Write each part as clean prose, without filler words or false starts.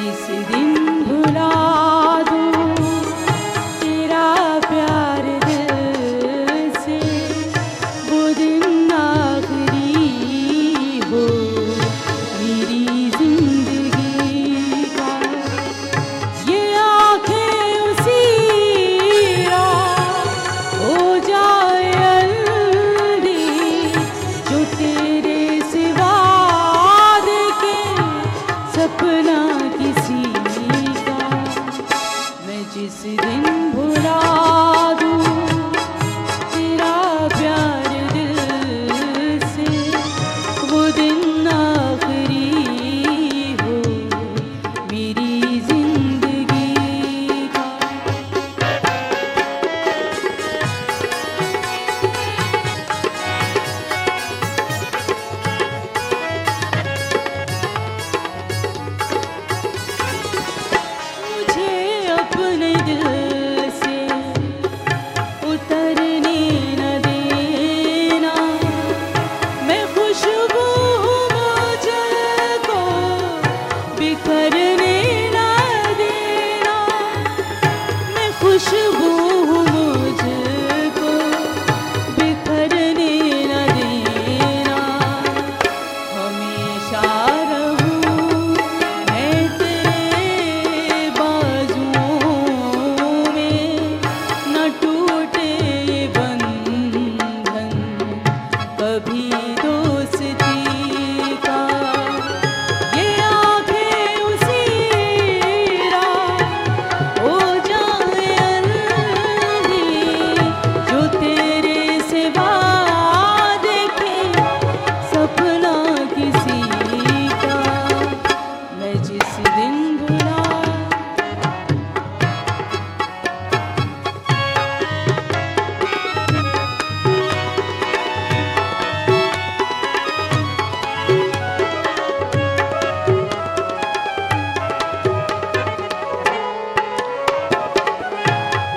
जिस दिन भुला दूं तेरा प्यार दिल से, वो दिन आखिरी हो मेरी जिंदगी का। ये आंखें उसी राह हो जाए अंधी, जो तेरे सिवा देखे सपना किसी का। मैं जिस दिन भुला दूं तेरा प्यार दिल से, वो दिन आखिरी हो मेरी जिंदगी का। मुझे अपने दिल से उतरने न देना, मैं खुशबू हूँ मुझको बिखरने न देना। मैं खुशबू हूँ मुझको बिखरने न देना। हमेशा रहूं मैं तेरे बाजुओं में, न टूटे ये बंधन कभी दोस्ती का। ये आंखें उसी राह हो जाए अंधी, जो तेरे सिवा देखे सपना किसी का। मैं जिस दिन भुला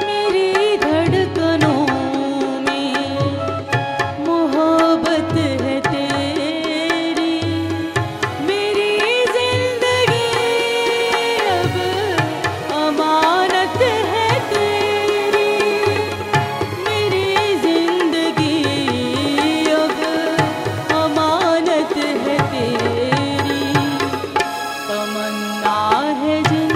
मेरी धड़कनों में मोहब्बत है तेरी, मेरी जिंदगी अब अमानत है तेरी। मेरी जिंदगी अब अमानत है तेरी। तमन्ना है जिंदगी